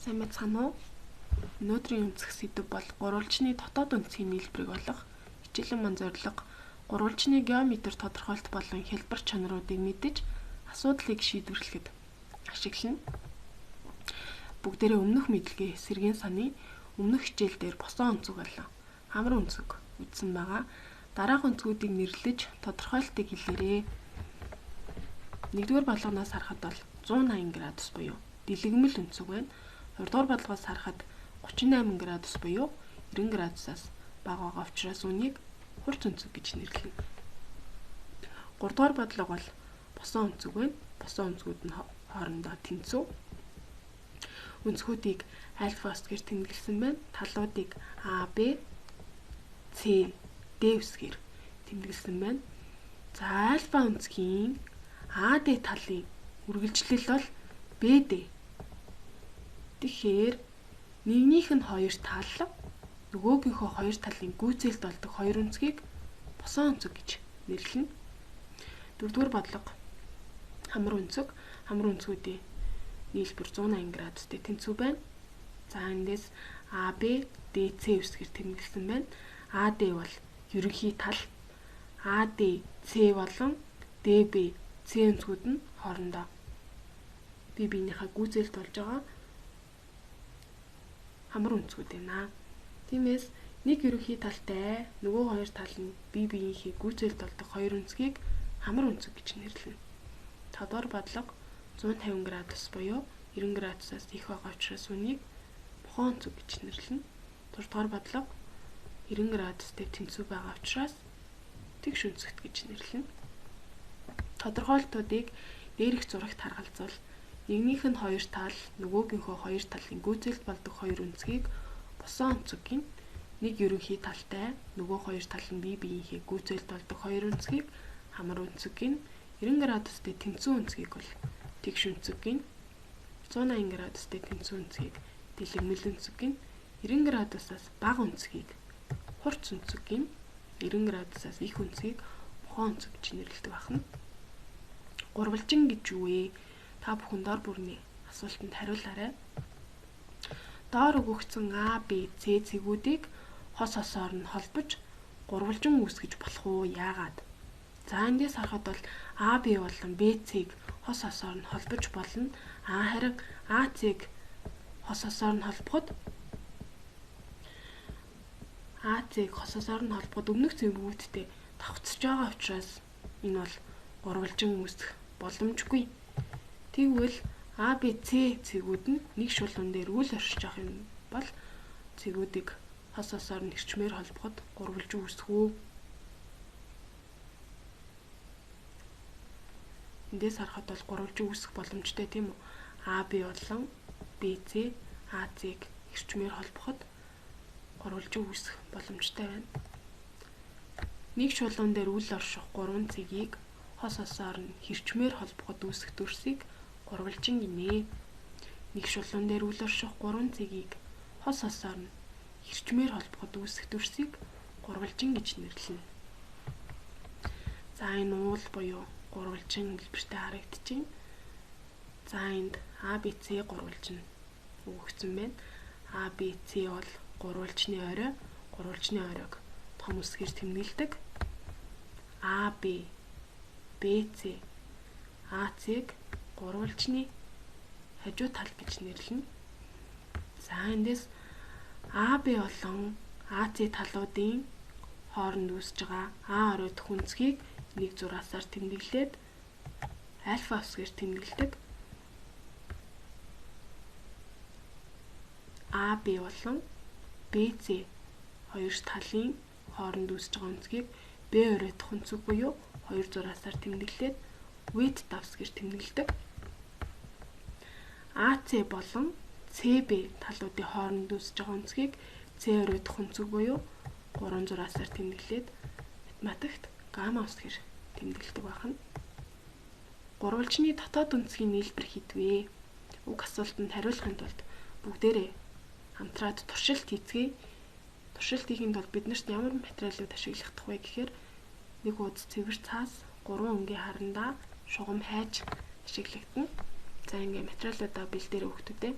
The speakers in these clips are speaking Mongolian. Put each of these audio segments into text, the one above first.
Сайн мэцхан уу? Өнөөдрийн өнцгөх сэдэв бол гурвалжны дотоод өнцгийн нийлбэрийг олох. Хичээлэн маань зорилго гурвалжны геометр тодорхойлт болон хэлбэр чанаруудыг мэдэж асуудлыг шийдвэрлэхэд ашиглана. Бүгдээрээ өмнөх мэдлэгээ эсэргэн саны өмнөх хичээл дээр босон өнцөг болон хамар өнцөг үзсэн байгаа. Дараах өнцгүүдийг нэрлэж тодорхойлтыг хэлээрэй. Нэгдүгээр балганаас харахад бол 180 градус буюу дэлгэмэл өнцөг байна. Хоёрдугаар балгаас харахад 38 градус буюу 90 градусаас бага байгаа учраас үүнийг хурц өнцөг гэж нэрлэнэ. Гуравдугаар бодлого бол босон өнцөг байна. Босон өнцгүүд нь хоорондоо тэнцүү. Өнцгүүдийг альфа үсгээр тэмдэглэсэн байна. Талуудыг А, Б, С, Д үсгээр тэмдэглэсэн байна. За альфа өнцгийн АД талын үргэлжлэл бол БД. Тэгэхээр нэгнийх нь хоёр тал, нөгөөгийнхөө хоёр талын гүйцэлд болдог хоёр өнцгийг босон өнцөг гэж нэрлэнэ. Дөрөвдүгээр бодлого хамар өнцөг. Хамар өнцгүүдийн нийлбэр 180 градустэй тэнцүү байна. За эндээс АБ, ДС үсгээр тэмдэглэсэн байна. АД бол ерөнхий тал, АД С болон ДБ С өнцгүүд нь хоорондоо бие биенийхээ гүйцэлд болж байгаа хамар өнцгүүд байна. Тиймээс нэг ерөнхий талтай нөгөө хоёр тал нь бие биенийхээ гүйцэлд болдог хоёр өнцгийг хамар өнцөг гэж нэрлэнэ. Тавдугаар бодлого 150 градус буюу 90 градусаас их байгаа учраас үнийг бохон өнцөг гэж нэрлэнэ. Гуравдугаар бодлого 90 градустай тэнцүү байгаа учраас тэгш өнцөгт гэж нэрлэнэ. Тодорхойлтуудыг дээрх зурагт харгалзуул нэгнийх нь хоёр тал, нөгөөгийнхөө хоёр талын гүйцэлд болдог хоёр өнцгийг босон өнцөгийн, нэг ерөнхий талтай, нөгөө хоёр тал нь бие биенийхээ гүйцэлд болдог хоёр өнцгийг хамар өнцөгийн, 90 градустай тэнцүү өнцгийг бол тэгш өнцөгийн, 180 градустай тэнцүү өнцгийг дэлгэмэл өнцөгийн, 90 градусаас бага өнцгийг хурц өнцөгийн, 90 градусаас их өнцгийг бохон өнцөг гэж нэрлэдэг байна. Гурвалжин гэж юу вэ? Та бүхэн дор бүрний асуултанд хариулаарай. Доор өгөгдсөн А, Б, С цэгүүдийг хос хосоор нь холбож гурвалжин үүсгэж болох уу? Яагаад? За эндээс харахад бол А, Б болон Б, С-ийг хос хосоор нь холбож болно. Харин А, С-ийг хос хосоор нь холбоход өмнөх цэгүүдтэй давхцаж байгаа учраас энэ бол гурвалжин үүсэх боломжгүй. Тэгвэл А, Б, С цэгүүд нь нэг шулуун дээр үл оршиж явах юм бол цэгүүдийг хос хосоор нь хэрчмээр холбоход гурвалжин үүсэх үү? Эндээс харахад бол гурвалжин үүсэх боломжтой тийм үү? А, Б болон Б, С А, С-ийг хэрчмээр холбоход гурвалжин үүсэх боломжтой байна. Нэг шулуун дээр үл орших 3 цэгийг хос хосоор нь хэрчмээр холбоход үүсэх дүрсийг гурвалжин гинэ. Нэг шулуун дээр үл орших 3 цэгийг хос хосоор нь хэрчмээр холбоход үүсэх дүрсийг гурвалжин гэж нэрлэнэ. За энэ уул буюу гурвалжин хэлбэртэй харагдчихээн. За энд А, Б, С гурвалжин өгөгдсөн байна. А, Б, С бол гурвалжны оройг том үсгээр тэмдэглэдэг. А, Б, Б, С, А, С-г гурвалжны хажуу тал гэж нэрлэнэ. За эндээс А, Б болон А, С талуудын хооронд үүсэж байгаа А орой дэх өнцгийг нэг зураасаар тэмдэглээд альфа үсгээр тэмдэглэдэг. А, Б болон Б, С хоёр талын хооронд үүсэж байгаа өнцгийг Б орой дэх өнцөг буюу хоёр зураасаар тэмдэглээд вэт давсгэр тэмдэглэдэг. АС болон СБ талуудын хооронд үүсэж байгаа өнцгийг С орой дэх өнцөг буюу 3 зураасаар тэмдэглээд математикт гамма үсгээр тэмдэглэдэг байна. Гурвалжны дотоод өнцгийн нийлбэр хэдвэ? Уг асуултанд хариулахын тулд бүгдээрээ хамтраад туршилт хийцгээе. Туршилт хийхэд бол биднэрт ямар материалууд ашиглах вэ гэхээр нэг удаа цэвэр цаас 3 өнгийн харандаа шугам хайж ашиглагдана. За ингээ материалуудаа бэлдээрэй хүүхдүүдээ.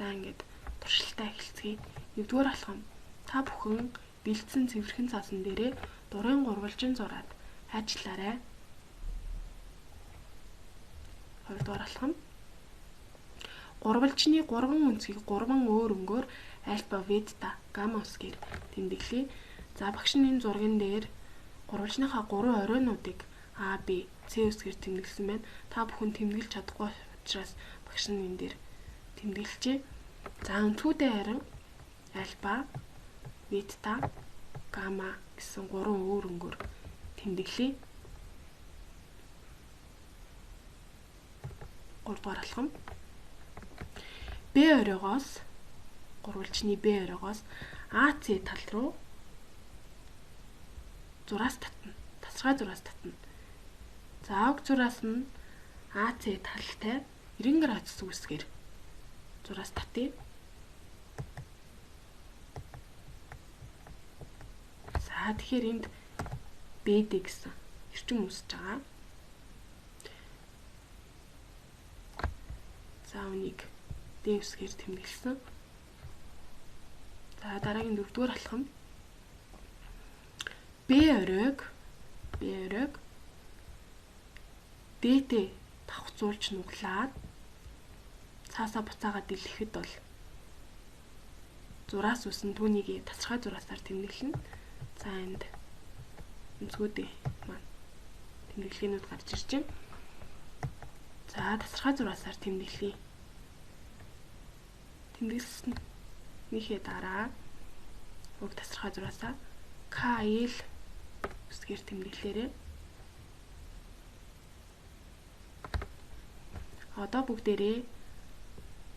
За ингээд туршилтаа эхэлцгээе. 1-р алхам. Та бүхэн бэлдсэн цэвэрхэн цаасан дээрээ дурын гурвалжин зураад хайчлаарай. 2-р алхам. Гурвалжны 3 үндсийг 3 өөр өнгөөр альфа, бета, гамма үсгээр тэмдэглэе. За багш нь энэ зурган дээр гурвалжныхаа 3 оройнуудыг А, Б, С үсгээр тэмдэглэсэн байна. Та бүхэн тэмдэглэж чадахгүй учраас багш нь энэ дээр тэмдэглэжээ. За өнцгүүдээ харин альфа, бета, гамма гэсэн 3 өөр өнгөөр тэмдэглэе. 3-р алхам. Б оройгоос гурвалжны Б оройгоос АЦ тал руу зураас татна. Тасархай зураас татна. За уг зураас нь АЦ талтай 90 градус үсгээр зураас татъя. За тэгэхээр энд BD гэсэн эрчим үүсэж байгаа. За үнийг D үсгээр тэмдэглэсэн. За дараагийн 4-р алхам. Б оройг Д-тэй давхцуулж нуглаад цаасаа буцаагаад дэлгэхэд бол зураас үсэн түүнийг тасархай зураасаар тэмдэглэнэ. За энд өнцгүүдээ маань тэмдэглэхийнүүд гарч ирж байна. За тасархай зураасаар тэмдэглэе. Тэмдэглэснийхээ дараа уг тасархай зураасаа KL үсгээр тэмдэглээрэй. Одоо бүгдээрээ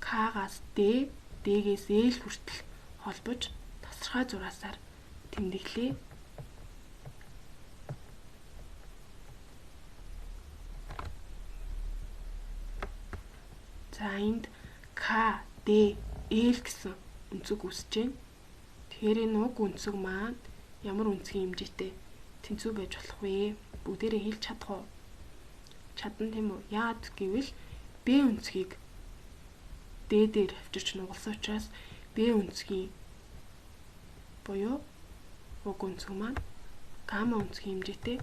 К-гаас Д, Д-гээс Л хүртэл холбож тасархай зураасаар тэмдэглэе. За энд К, Д, Л гэсэн өнцөг үүсэж байна. Тэгэхээр энэ уг өнцөг маань ямар өнцгийн хэмжээтэй тэнцүү байж болох вэ? Бүгдээрээ хэлж чадах уу? Чадна тийм үү? Яагаад гэвэл Б өнцгийг Д дээр авчирч нугалсан учраас Б өнцгийн буюу уг өнцөг маань гамма өнцгийн хэмжээтэй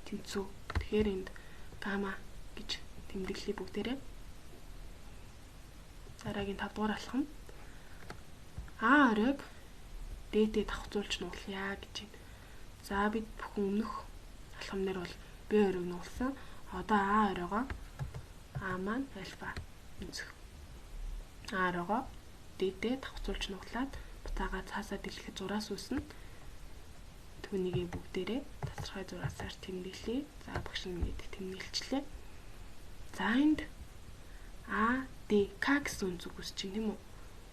тэнцүү. Тэгэхээр энд гамма гэж тэмдэглэе бүгдээрээ. Дараагийн 5-р алхам. А оройг Д-тэй давхцуулж нуглая гэж байна. За бид бүхэн өмнөх алхамнаар бол Б оройг нугалсан. Одоо А оройгоо А маань альфа өнцөг. А оройгоо Д-тэй давхцуулж нуглаад буцаага цаасаа дэлгэхэд зураас үүснэ. Түүнийгээ бүгдээрээ тасархай зураасаар тэмдэглэе. За багш нь ингэж тэмдэглэлчлээ. За энд А, Д, К гэсэн өнцөг үүсэж байна тийм үү?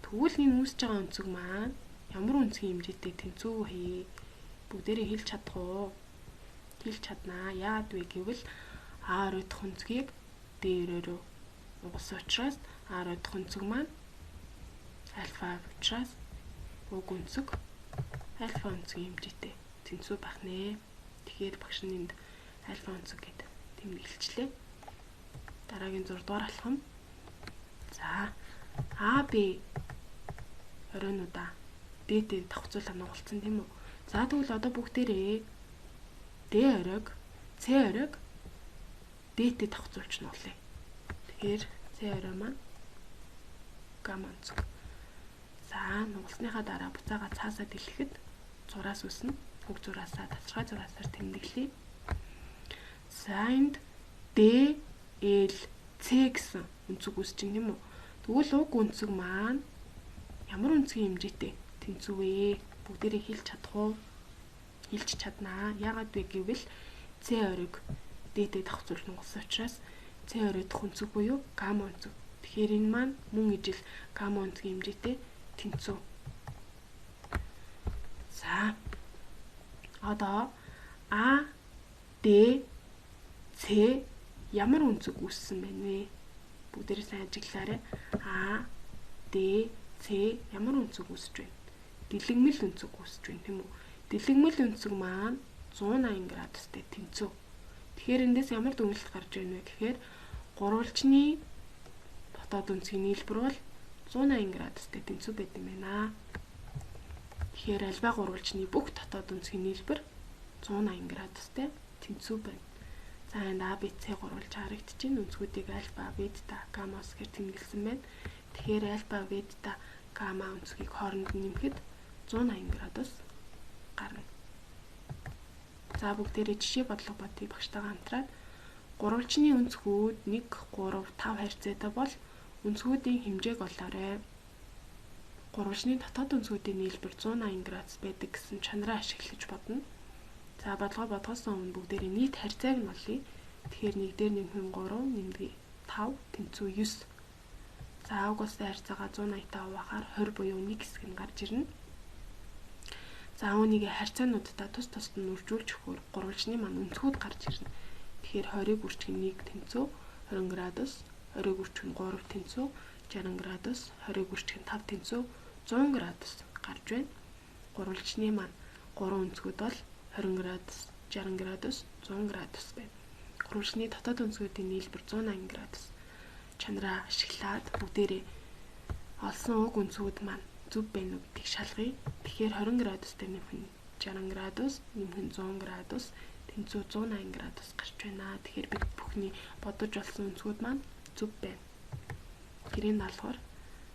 Тэгвэл энэ үүсэж байгаа өнцөг маань ямар өнцгийн хэмжээтэй тэнцүү вэ? Бүгдээрээ хэлж чадах уу? Хэлж чаднаа. Яагаад вэ гэвэл А оройдох өнцгийг Д орой руу нугалсан учраас А оройдох өнцөг маань альфа учраас уг өнцөг альфа өнцгийн хэмжээтэй тэнцүү байх нэ. Тэгэхээр багш нь энд альфа өнцөг гэдэг тэмдэглэлчлээ. Дараагийн 6-р алхам. За А, Б оройнуудаа Д-тэй давхцуулаад нугалсан тийм үү? За тэгвэл одоо бүгдээрээ Д оройг, С оройг Д-тэй давхцуулж нуглая. Тэгэхээр С орой маань гамма өнцөг. За нугалсныхаа дараа буцаага цаасаа дэлгэхэд зураас үснэ. Уг зураасаа тасархай зураасаар тэмдэглэе. За энд Д, Л, С гэсэн өнцөг үүсэж байна тийм үү? Тэгвэл уг өнцөг маань ямар өнцгийн хэмжээтэй тэнцүү вэ? Бүгдээрээ хэлж чадах уу? Хэлж чаднаа. Яагаад вэ гэвэл С оройг Д-тэй давхцуулж нугалсан учраас С оройдох өнцөг буюу гамма өнцөг. Тэгэхээр энэ маань мөн ижил гамма өнцгийн хэмжээтэй тэнцүү. За одоо А, Д, С ямар өнцөг үүссэн байна вэ? Бүгдээрээ сайн ажиглаарай. А, Д, С ямар өнцөг үүсэж байна? Дэлгэмэл өнцөг үүсэж байна тийм үү? Дэлгэмэл өнцөг маань 180 градустай тэнцүү. Тэгэхээр эндээс ямар дүгнэлт гарч байна вэ гэхээр гурвалжны дотоод өнцгийн нийлбэр бол 180 градустай тэнцүү байд юм байна. Тэгэхээр альва гурвалжны бүх дотоод өнцгийн нийлбэр 180 градустай тэнцүү байна. За энд ABC гурвалж харагдаж байна. Өнцгүүдийг альфа, бета, гаммас гэж тэмдэглэсэн байна. Тэгэхээр альфа, бета, гамма өнцгийг хооронд нь нэмэхэд 180 градус гарна. За бүгдээрээ жишээ бодлого бодъё багштайгаа хамтраад. Гурвалжны өнцгүүд 1, 3, 5 харьцаатай бол өнцгүүдийн хэмжээг олоорой. Гурвалжны дотоод өнцгүүдийн нийлбэр 180 градус байдаг гэсэн чанараа ашиглаж бодно. За бодлого бодгосон өмнө бүгдээрээ нийт харьцааг нь олъё. Тэгэхээр 1 дээр нэмэх 3, нэмдэг 5, тэнцүү 9. За аугуустай харьцаагаа 180-таа хуваахаар 20 буюу 1 хэсэг нь гарч ирнэ. За үүнийг харьцаануудтай тус тусад нь үржүүлж өгөхөөр гурвалжны маань өнцгүүд гарч ирнэ. Тэгэхээр 20-ыг үржих нь 1 тэнцүү 20 градус, 20-ыг үржих нь 3 тэнцүү 60 градус, 20-ыг үржих нь 5 тэнцүү 100 градус гарч байна. Гурвалжны маань 3 өнцгүүд бол 20 градус, 60 градус, 100 градус байна. Гурвалжны дотоод өнцгүүдийн нийлбэр 180 градус. Чанараа ашиглаад бүгдээрээ олсон уг өнцгүүд маань зүв байна уу гэдгийг шалгая. Тэгэхээр 20 градустай нэмэх нь 60 градус, нэмэх нь 100 градус, тэнцүү 180 градус гарч байна. Тэгэхээр бид бүхний бодож олсон өнцгүүд маань зүв байна. Тэрийг даалгавар.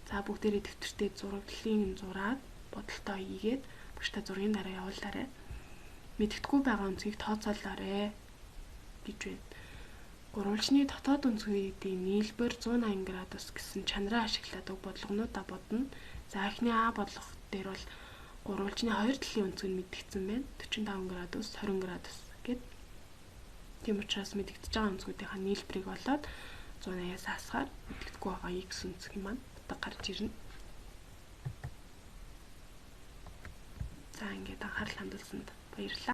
За бүгдээрээ дэвтэртээ зураглалын зураад бодолтоо хийгээд багштай зургийн дараа явуулаарай. Мэддэхгүй байгаа өнцгийг тооцоолоорой гэж байна. Гурвалжны дотоод өнцгүүдийн нийлбэр 180 градус гэсэн чанараа ашиглаад уг бодлогонуудаа бодно. За эхний А бодлого дээр бол гурвалжны хоёр талын өнцөг нь мэдэгдсэн байна. 45 градус, 20 градус гэд. Тийм учраас мэдэгдэж байгаа өнцгүүдийнхаа нийлбэрийг олоод 180-аас хасгаар мэдэгдэхгүй байгаа X өнцгийн маань одоо гарч ирнэ. За ингээд анхаарал хандуулсанд баярлалаа.